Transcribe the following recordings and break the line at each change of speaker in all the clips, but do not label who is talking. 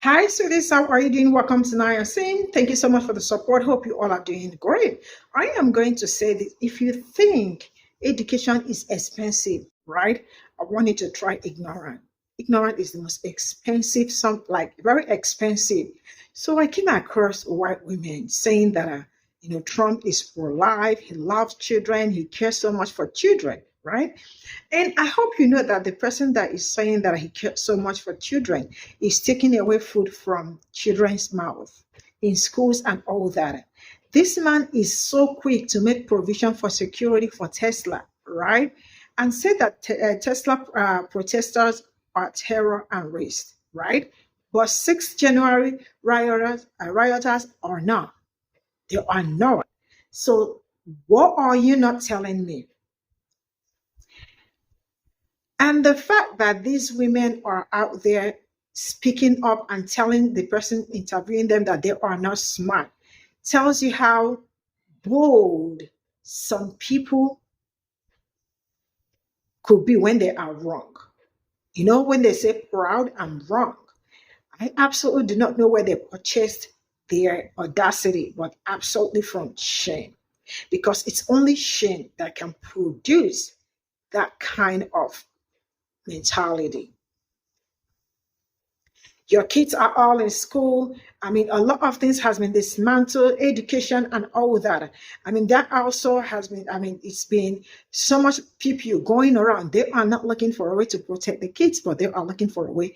Hi, sweeties. How are you doing? Welcome to Naya Singh. Thank you so much for the support. Hope you all are doing great. I am going to say this. If you think education is expensive, right? I want you to try ignorant. Ignorant is the most expensive, some like very expensive. So I came across white women saying that, Trump is pro-life. He loves children. He cares so much for children, right? And I hope you know that the person that is saying that he cares so much for children is taking away food from children's mouth in schools and all that. This man is so quick to make provision for security for Tesla, right? And said that Tesla protesters are terror and race, right? But 6th January rioters are not. They are not. So what are you not telling me? And the fact that these women are out there speaking up and telling the person interviewing them that they are not smart tells you how bold some people could be when they are wrong. You know, when they say proud and wrong, I absolutely do not know where they purchased their audacity, but absolutely from shame. Because it's only shame that can produce that kind of mentality. Your kids are all in school. I mean, a lot of things has been dismantled, education and all that. I mean, that also has been, it's been so much people going around. They are not looking for a way to protect the kids, but they are looking for a way.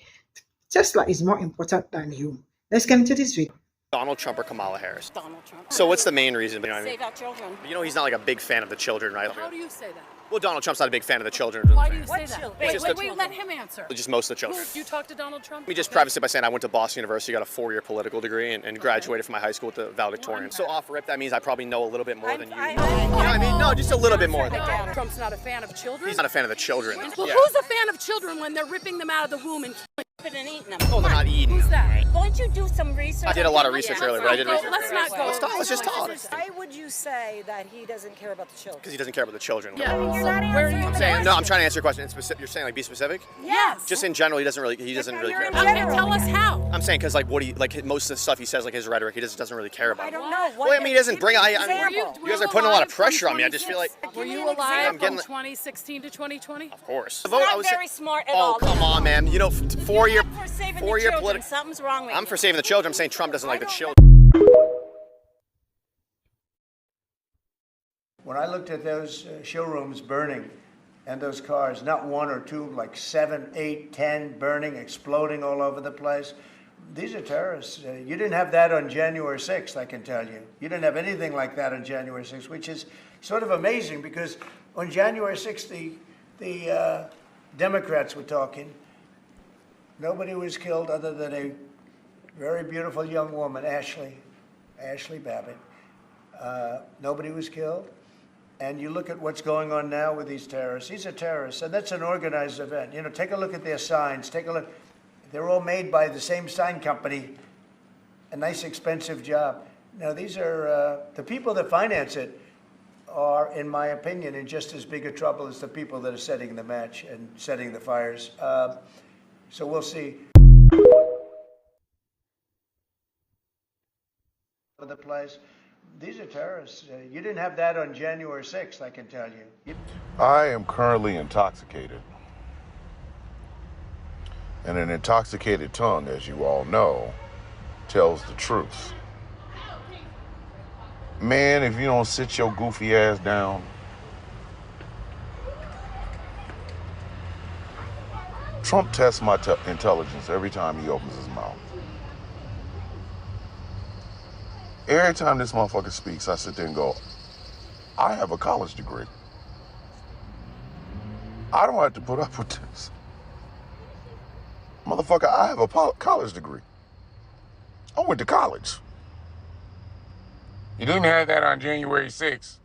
Tesla is more important than you. Let's get into this video.
Donald Trump or Kamala Harris?
Donald Trump.
So what's the main reason?
Save our children.
He's not like a big fan of the children, right?
How do you say that?
Well, Donald Trump's not a big fan of the children.
Why do you say
What
that?
children?
Wait, let him answer.
Just most of the children.
You talk to Donald Trump?
Let me just preface it by saying I went to Boston University, got a 4-year political degree, and graduated from my high school with the valedictorian. So off rip, that means I probably know a little bit more than you. You know what I mean? No, just a little bit more.
No, Trump's not a fan of children.
He's not a fan of the children.
Well,
Yeah.
who's a fan of children when they're ripping them out of the womb and
And eating them.
Oh, they're not eating.
who's that?
Won't you do some research?
I did a lot of research earlier, but I did
Let's
research.
let's not go.
Let's just talk.
Why would you say that he doesn't care about the children?
Because he doesn't care about the children.
Yeah.
You're not
Where are you
answering the
Saying, no, I'm
question.
trying to answer your question. You're saying like be specific?
Yes.
Just in general, he doesn't really care
you're
about.
in
Okay, tell us how.
I'm saying because most of the stuff he says, like his rhetoric, he doesn't really care about.
I don't know.
Well, I mean, he doesn't bring. I mean,
Example.
you guys are putting a lot of pressure on me. I just feel like,
Were you
an
alive
I'm getting
from 2016 to 2020?
of course.
Not very smart at
Oh,
all.
come on, man. You know, four-year
Not for saving the
political.
children. Something's wrong with
I'm
you.
for saving the children. I'm saying Trump doesn't like the children.
When I looked at those showrooms burning and those cars, not one or two, like 7, 8, 10 burning, exploding all over the place, these are terrorists. You didn't have that on January 6th, I can tell you. You didn't have anything like that on January 6th, which is sort of amazing because on January 6th, the Democrats were talking. Nobody was killed other than a very beautiful young woman, Ashley Babbitt. Nobody was killed. And you look at what's going on now with these terrorists. These are terrorists, and that's an organized event. You know, take a look at their signs. Take a look. They're all made by the same sign company. A nice, expensive job. Now, these are the people that finance it are, in my opinion, in just as big a trouble as the people that are setting the match and setting the fires. So we'll see. The place. These are terrorists. You didn't have that on January 6th, I can tell you.
I am currently intoxicated. And an intoxicated tongue, as you all know, tells the truth. Man, if you don't sit your goofy ass down, Trump tests my intelligence every time he opens his mouth. Every time this motherfucker speaks, I sit there and go, I have a college degree. I don't have to put up with this. Motherfucker, I have a college degree. I went to college. You didn't have that on January 6th.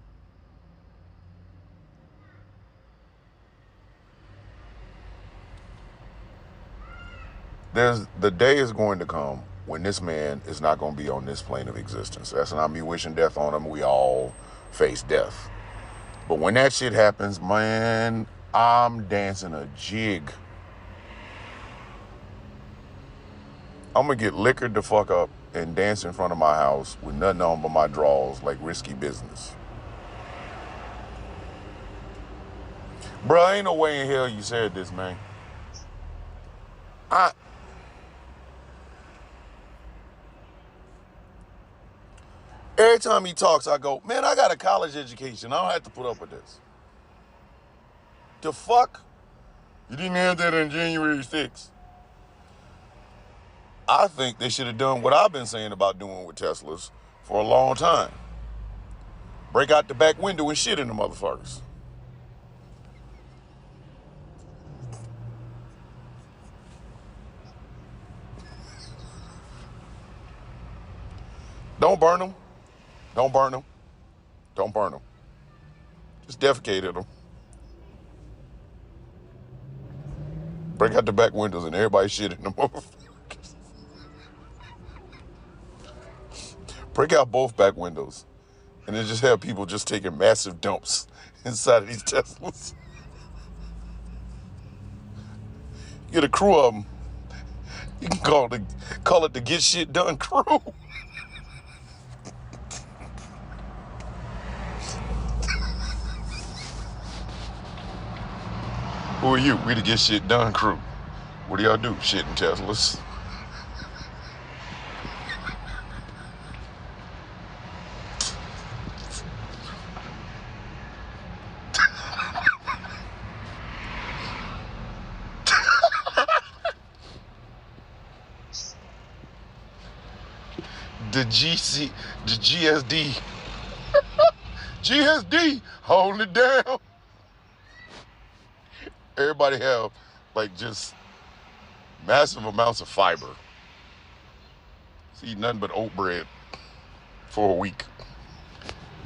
The day is going to come when this man is not going to be on this plane of existence. That's not me wishing death on him. We all face death. But when that shit happens, man, I'm dancing a jig. I'm gonna get liquored the fuck up and dance in front of my house with nothing on but my drawers like risky business. Bruh, ain't no way in hell you said this, man. Every time he talks, I go, man, I got a college education. I don't have to put up with this. The fuck? You didn't have that on January 6th. I think they should have done what I've been saying about doing with Teslas for a long time. Break out the back window and shit in the motherfuckers. Don't burn them. Don't burn them. Don't burn them. Just defecate at them. Break out the back windows and everybody shit in the motherfuckers. Break out both back windows and then just have people just taking massive dumps inside of these Teslas. Get a crew of them. You can call it the Get Shit Done crew. Who are you? We the Get Shit Done crew. What do y'all do? Shit in Teslas. The GSD, GSD, hold it down. Everybody have like just massive amounts of fiber. Eat nothing but oat bread for a week.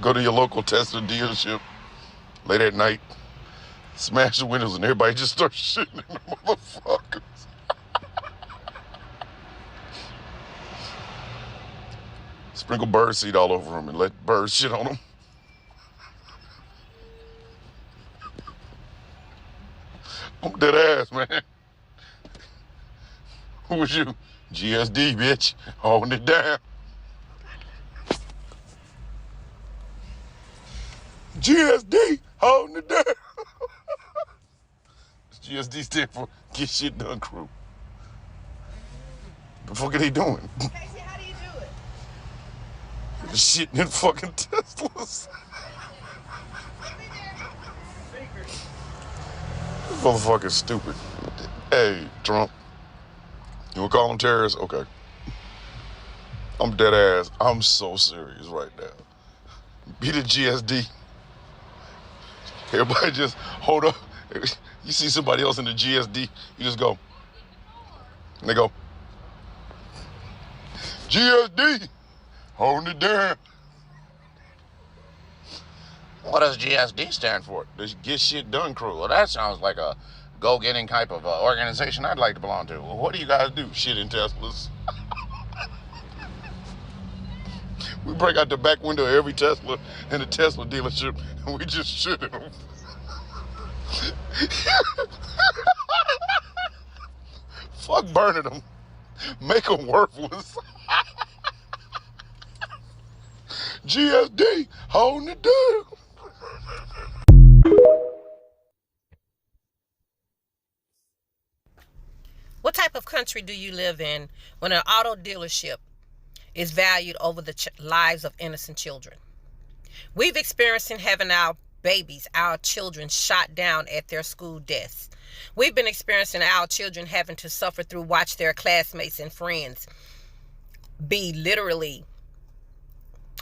Go to your local Tesla dealership late at night, smash the windows, and everybody just starts shitting in the motherfuckers. Sprinkle bird seed all over them and let birds shit on them. I'm dead ass, man. Who was you? GSD, bitch. Holding it down. GSD, holding it down. GSD stand for Get Shit Done Crew. The fuck are they doing?
Casey, how do you do it?
Shitting in fucking Teslas. This motherfucker's stupid. Hey, Trump. You wanna call them terrorists? Okay. I'm dead ass. I'm so serious right now. Be the GSD. Everybody just hold up. You see somebody else in the GSD, you just go. And they go, GSD, holding it down. What does GSD stand for? The Get Shit Done Crew. Well, that sounds like a go-getting type of organization I'd like to belong to. Well, what do you guys do? Shit in Teslas. We break out the back window of every Tesla in the Tesla dealership and we just shit in them. Fuck burning them. Make them worthless. GSD, holding it down.
What type of country do you live in when an auto dealership is valued over the lives of innocent children? We've experienced in having our babies, our children shot down at their school desks. We've been experiencing our children having to suffer through watch their classmates and friends be literally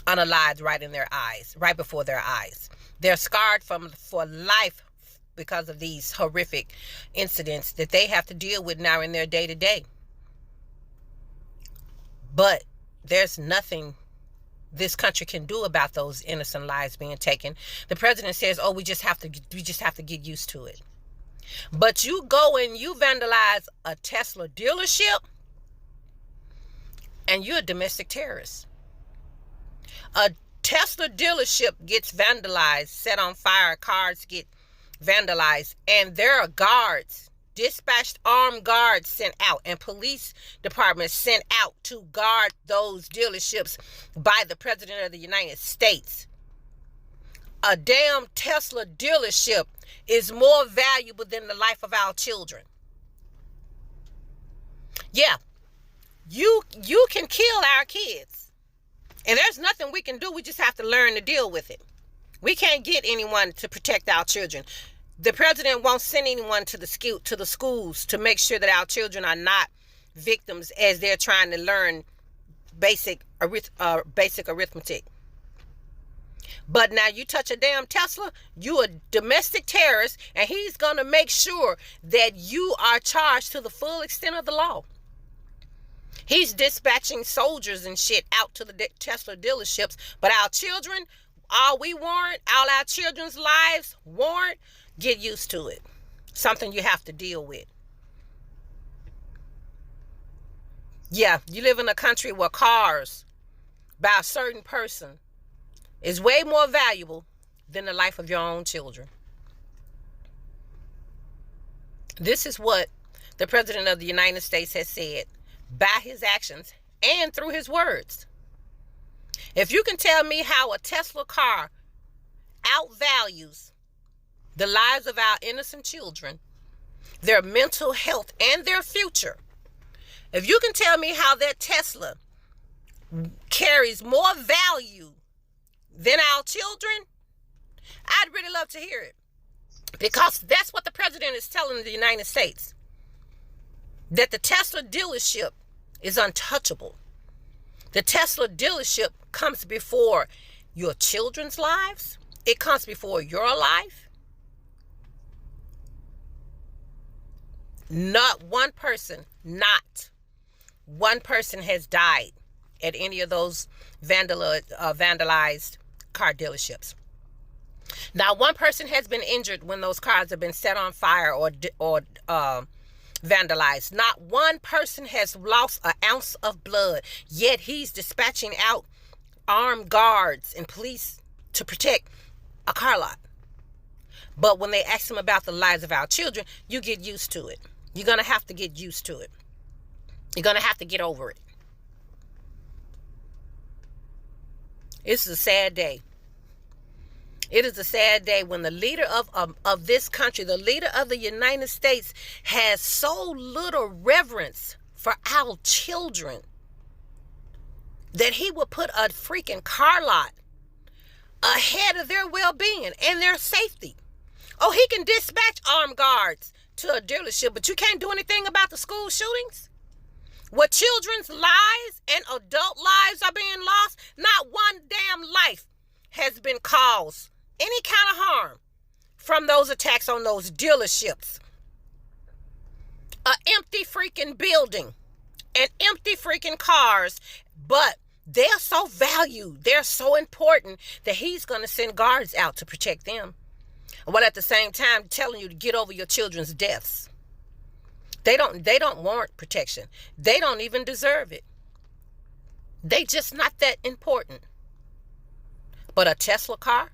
unalived right in their eyes, right before their eyes. They're scarred for life because of these horrific incidents that they have to deal with now in their day-to-day. But there's nothing this country can do about those innocent lives being taken. The president says, "Oh, we just have to get used to it." But you go and you vandalize a Tesla dealership, and you're a domestic terrorist. A Tesla dealership gets vandalized, set on fire, cars get vandalized, and there are guards dispatched armed guards sent out and police departments sent out to guard those dealerships by the President of the United States. A damn Tesla dealership is more valuable than the life of our children. Yeah, you can kill our kids. And there's nothing we can do. We just have to learn to deal with it. We can't get anyone to protect our children. The president won't send anyone to the schools to make sure that our children are not victims as they're trying to learn basic arithmetic. But now you touch a damn Tesla, you a domestic terrorist, and he's going to make sure that you are charged to the full extent of the law. He's dispatching soldiers and shit out to the Tesla dealerships. But our children, all we want, all our children's lives want, get used to it. Something you have to deal with. Yeah, you live in a country where cars by a certain person is way more valuable than the life of your own children. This is what the President of the United States has said by his actions and through his words. If you can tell me how a Tesla car outvalues the lives of our innocent children, their mental health, and their future, if you can tell me how that Tesla carries more value than our children, I'd really love to hear it. Because that's what the president is telling the United States. That the Tesla dealership is untouchable. The Tesla dealership comes before your children's lives. It comes before your life. Not one person has died at any of those vandalized car dealerships. Now, one person has been injured when those cars have been set on fire or vandalized. Not one person has lost an ounce of blood, yet he's dispatching out armed guards and police to protect a car lot. But when they ask him about the lives of our children, you get used to it. You're going to have to get used to it. You're going to have to get over it. It's a sad day. It is a sad day when the leader of this country, the leader of the United States, has so little reverence for our children that he will put a freaking car lot ahead of their well-being and their safety. Oh, he can dispatch armed guards to a dealership, but you can't do anything about the school shootings? Where children's lives and adult lives are being lost, not one damn life has been caused any kind of harm from those attacks on those dealerships. An empty freaking building and empty freaking cars, but they're so valued, they're so important that he's going to send guards out to protect them, while at the same time telling you to get over your children's deaths. They don't warrant protection. They don't even deserve it. They just not that important. But a Tesla car?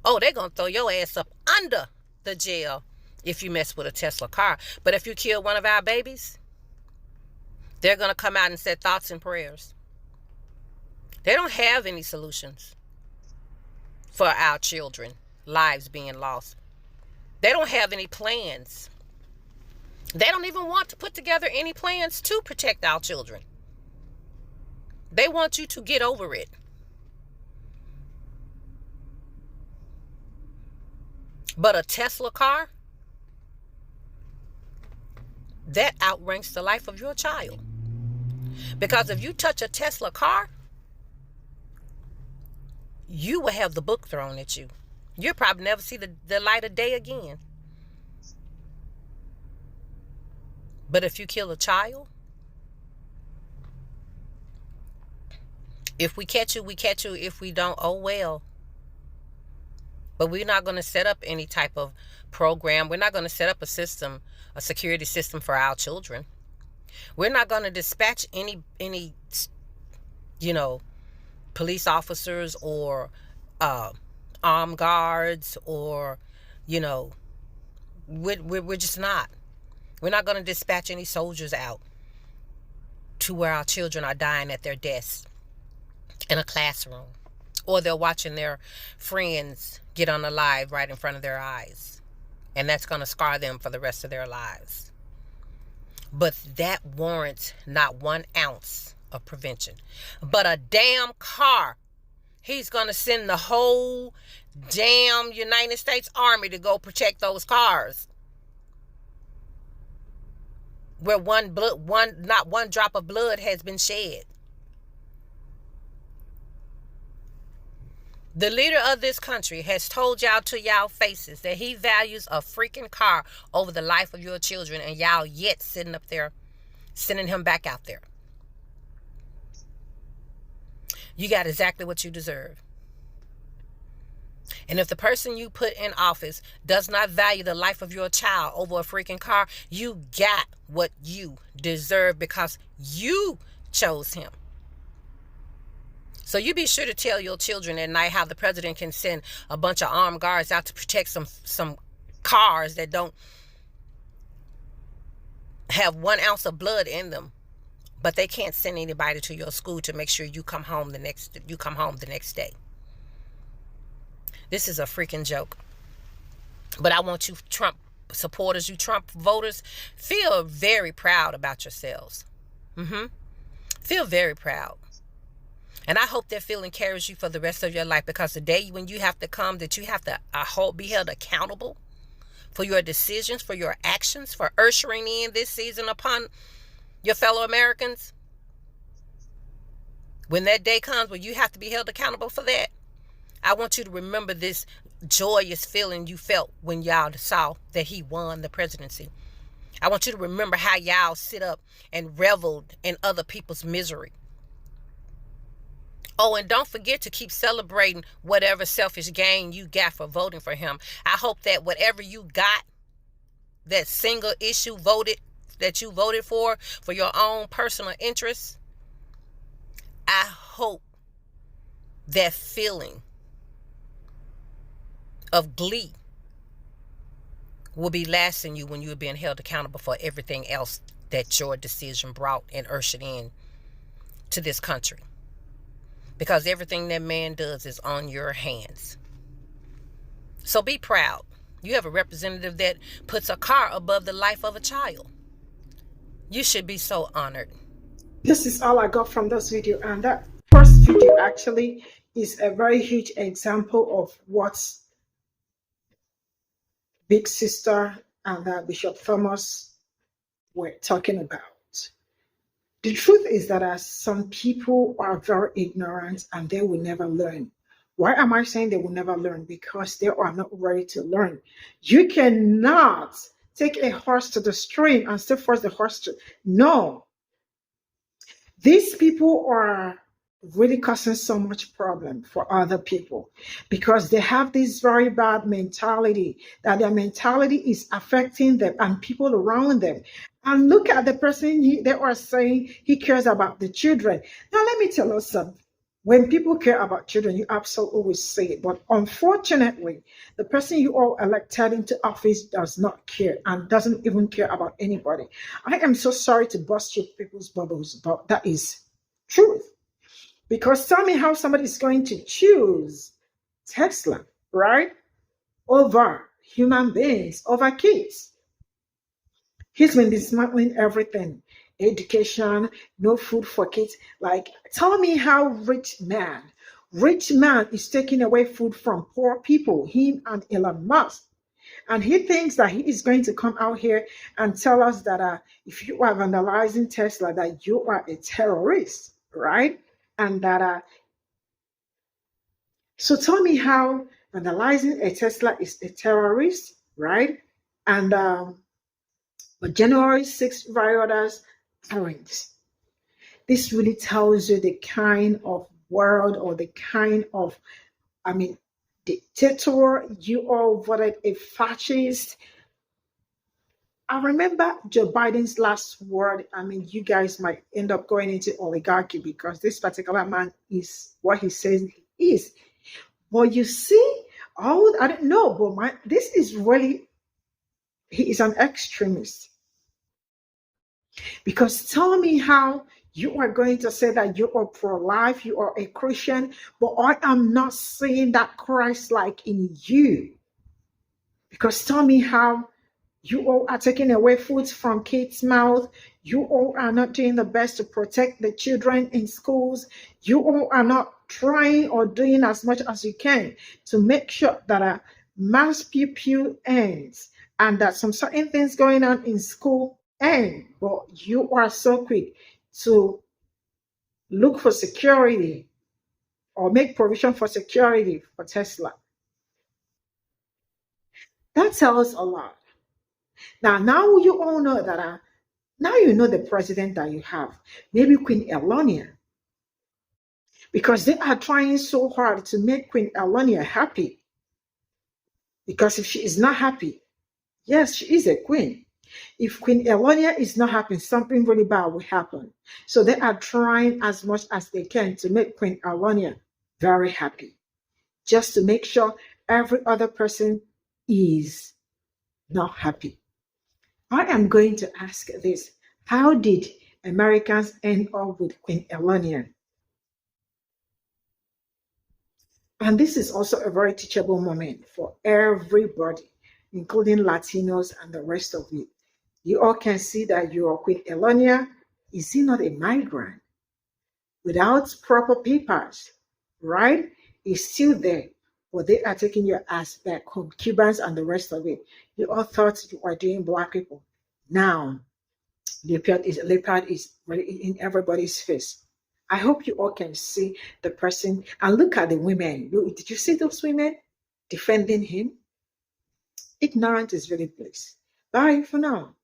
Oh, they're going to throw your ass up under the jail if you mess with a Tesla car. But if you kill one of our babies, they're going to come out and say thoughts and prayers. They don't have any solutions for our children, lives being lost. They don't have any plans. They don't even want to put together any plans to protect our children. They want you to get over it. But a Tesla car, that outranks the life of your child. Because if you touch a Tesla car, you will have the book thrown at you. You'll probably never see the light of day again. But if you kill a child, if we catch you, we catch you. If we don't, oh well. But we're not going to set up any type of program. We're not going to set up a system, a security system for our children. We're not going to dispatch any police officers or armed guards or, we're just not. We're not going to dispatch any soldiers out to where our children are dying at their desks in a classroom, or they're watching their friends get unalived right in front of their eyes. And that's going to scar them for the rest of their lives. But that warrants not 1 ounce of prevention. But a damn car. He's going to send the whole damn United States Army to go protect those cars, where not one drop of blood has been shed. The leader of this country has told y'all to y'all faces that he values a freaking car over the life of your children, and y'all yet sitting up there, sending him back out there. You got exactly what you deserve. And if the person you put in office does not value the life of your child over a freaking car, you got what you deserve because you chose him. So you be sure to tell your children at night how the president can send a bunch of armed guards out to protect some cars that don't have 1 ounce of blood in them, but they can't send anybody to your school to make sure you come home the next day. This is a freaking joke. But I want you Trump supporters, you Trump voters, feel very proud about yourselves. Feel very proud. And I hope that feeling carries you for the rest of your life, because the day when you have to come, that you have to be held accountable for your decisions, for your actions, for ushering in this season upon your fellow Americans. When that day comes when you have to be held accountable for that, I want you to remember this joyous feeling you felt when y'all saw that he won the presidency. I want you to remember how y'all sit up and reveled in other people's misery. Oh, and don't forget to keep celebrating whatever selfish gain you got for voting for him. I hope that whatever you got, that single issue that you voted for your own personal interests, I hope that feeling of glee will be lasting you when you're being held accountable for everything else that your decision brought and ushered in to this country. Because everything that man does is on your hands. So be proud. You have a representative that puts a car above the life of a child. You should be so honored.
This is all I got from this video, and that first video actually is a very huge example of what Big Sister and Bishop Thomas were talking about. The truth is that some people are very ignorant and they will never learn. Why am I saying they will never learn? Because they are not ready to learn. You cannot take a horse to the stream and still force the horse to. No. These people are really causing so much problem for other people because they have this very bad mentality, that their mentality is affecting them and people around them. And look at the person they are saying he cares about the children. Now, let me tell you something. When people care about children, you absolutely always say it. But unfortunately, the person you all elected into office does not care and doesn't even care about anybody. I am so sorry to bust your people's bubbles, but that is truth. Because tell me how somebody is going to choose Tesla, right, over human beings, over kids. He's been dismantling everything. Education, no food for kids. Like, tell me how rich man is taking away food from poor people, him and Elon Musk. And he thinks that he is going to come out here and tell us that if you are vandalizing Tesla, that you are a terrorist, right? And that, so tell me how vandalizing a Tesla is a terrorist, right? And but January 6th rioters aren't. This really tells you the kind of world or the kind of, dictator you all voted a fascist. I remember Joe Biden's last word. You guys might end up going into oligarchy because this particular man is what he says he is. But you see, I don't know, but this is really, he is an extremist. Because tell me how you are going to say that you are pro-life, you are a Christian, but I am not seeing that Christ-like in you. Because tell me how you all are taking away food from kids' mouth. You all are not doing the best to protect the children in schools. You all are not trying or doing as much as you can to make sure that a mass pupil ends and that some certain things going on in school end. But you are so quick to look for security or make provision for security for Tesla. That tells a lot. Now you all know that now you know the president that you have, maybe Queen Elonia, because they are trying so hard to make Queen Elonia happy. Because if she is not happy, yes, she is a queen. If Queen Elonia is not happy, something really bad will happen. So they are trying as much as they can to make Queen Elonia very happy, just to make sure every other person is not happy. I am going to ask this. How did Americans end up with Queen Elonia? And this is also a very teachable moment for everybody, including Latinos and the rest of you. You all can see that your Queen Elonia is he not a migrant without proper papers, right? Is still there, but they are taking your ass back home, Cubans and the rest of it. You all thought you were doing black people. Now, leopard is really in everybody's face. I hope you all can see the person and look at the women. Did you see those women defending him? Ignorant is very bliss. Bye for now.